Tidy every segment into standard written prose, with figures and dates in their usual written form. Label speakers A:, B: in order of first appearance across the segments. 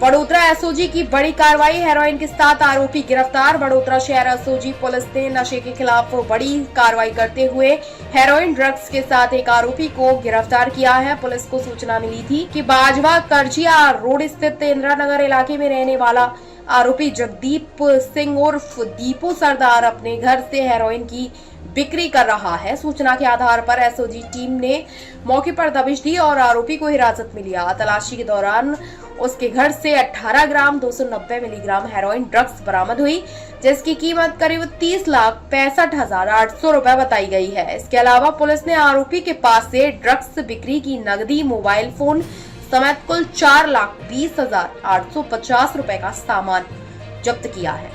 A: Vadodara SOG की बड़ी कार्रवाई, हेरोइन के साथ आरोपी गिरफ्तार। वडोदरा शहर एसओजी पुलिस ने नशे के खिलाफ बड़ी कार्रवाई करते हुए हेरोइन ड्रग्स के साथ एक आरोपी को गिरफ्तार किया है। पुलिस को सूचना मिली थी कि बाजवा करजिया रोड स्थित इंदिरा नगर इलाके में रहने वाला आरोपी जगदीप सिंह उर्फ दीपू सरदार अपने घर से हेरोइन की बिक्री कर रहा है। सूचना के आधार पर एसओजी टीम ने मौके पर दबिश दी और आरोपी को हिरासत में लिया। तलाशी के दौरान उसके घर से 18 ग्राम 290 मिलीग्राम हेरोइन ड्रग्स बरामद हुई, जिसकी कीमत करीब 30,65,800 रुपए बताई गई है। इसके अलावा पुलिस ने आरोपी के पास से ड्रग्स बिक्री की नकदी, मोबाइल फोन समेत कुल 4,20,850 रुपए का सामान जब्त किया है।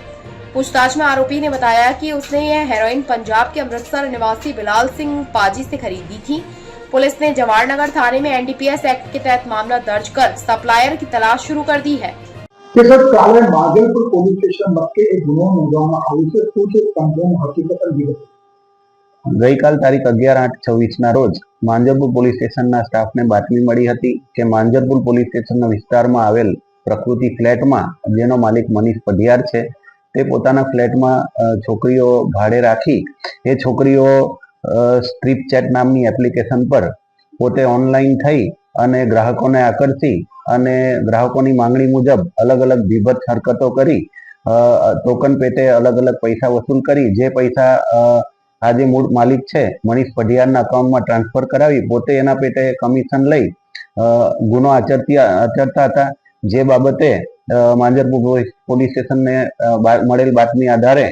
A: पूछताछ में आरोपी ने बताया कि उसने यह हेरोइन पंजाब के अमृतसर निवासी बिलाल सिंह पाजी से खरीदी थी। पुलिस ने जवाहरनगर थाने में एनडीपीएस एक्ट के तहत मामला दर्ज कर सप्लायर की तलाश शुरू कर दी है।
B: કાલે માધલપુર પોલીસ સ્ટેશન મધ્યે એક ગુનો નોંધવામાં આવ્યો છે। શું છે સંપૂર્ણ હકીકત વિગત?
C: ગઈકાલ તારીખ 11/8/24 રોજ માંજરપુર પોલીસ સ્ટેશનના સ્ટાફને બાતમી મળી હતી કે માંજરપુર પોલીસ સ્ટેશનના વિસ્તારમાં આવેલ પ્રકૃતિ ફ્લેટમાં જેનો માલિક મનીષ પઢિયાર છે તે પોતાના ફ્લેટમાં છોકરીઓ ભાડે રાખી એ છોકરીઓ સ્ટ્રીપ ચેટ નામની એપ્લિકેશન પર પોતે ઓનલાઈન થઈ અને ગ્રાહકોને આકર્ષી અને ગ્રાહકોની માંગણી મુજબ અલગ અલગ વિભત્સ હરકતો કરી ટોકન પેટે અલગ અલગ પૈસા વસૂલ કરી જે પૈસા આ જે મૂળ માલિક છે મનીષ પઢિયારના અકાઉન્ટમાં ટ્રાન્સફર કરાવી પોતે એના પેટે કમિશન લઈ ગુનો આચરતા હતા। જે બાબતે માંજરપુર પોલીસ સ્ટેશનને મળેલ બાતમી આધારે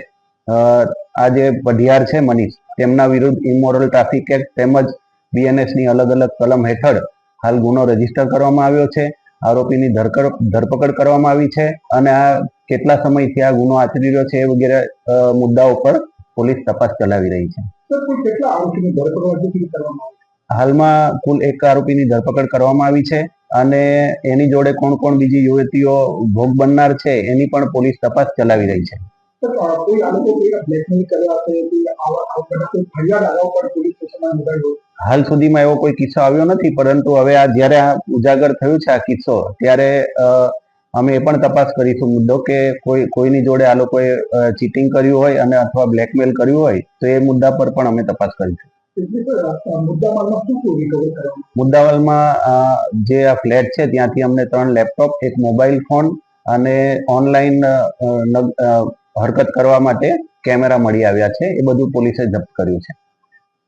C: આ જે પઢિયાર છે મનીષ તેમના વિરુદ્ધ ઇમોરલ ટ્રાફિક એક્ટ તેમજ બીએનએસની અલગ અલગ કલમ હેઠળ હાલ ગુનો રજીસ્ટર કરવામાં આવ્યો છે। આરોપીની ધરપકડ કરવામાં આવી છે અને આ કેટલા સમયથી આ ગુનો આચરી રહ્યો છે એ વગેરે મુદ્દાઓ પર પોલીસ તપાસ ચલાવી રહી છે। હાલમાં કુલ એક આરોપીની ધરપકડ કરવામાં આવી છે અને એની જોડે કોણ કોણ બીજી યુવતીઓ ભોગ બનનાર છે એની પણ પોલીસ તપાસ ચલાવી રહી છે। હાલ સુધીમાં એવો કોઈ કિસ્સો આવ્યો નથી, પરંતુ હવે આ જ્યારે આ ઉજાગર થયું છે આ કિસ્સો ત્યારે અમે એ પણ તપાસ કરીશું મુદ્દો કે કોઈની જોડે આ લોકોએ ચીટિંગ કર્યું હોય અને અથવા બ્લેકમેલ કર્યું હોય તો એ મુદ્દા પર પણ અમે તપાસ કરીશું। મુદ્દામાલમાં જે આ ફ્લેટ છે ત્યાંથી અમને 3 લેપટોપ, એક મોબાઈલ ફોન અને ઓનલાઈન હરકત કરવા માટે કેમેરા મળી આવ્યા છે। એ બધું પોલીસે જપ્ત કર્યું છે।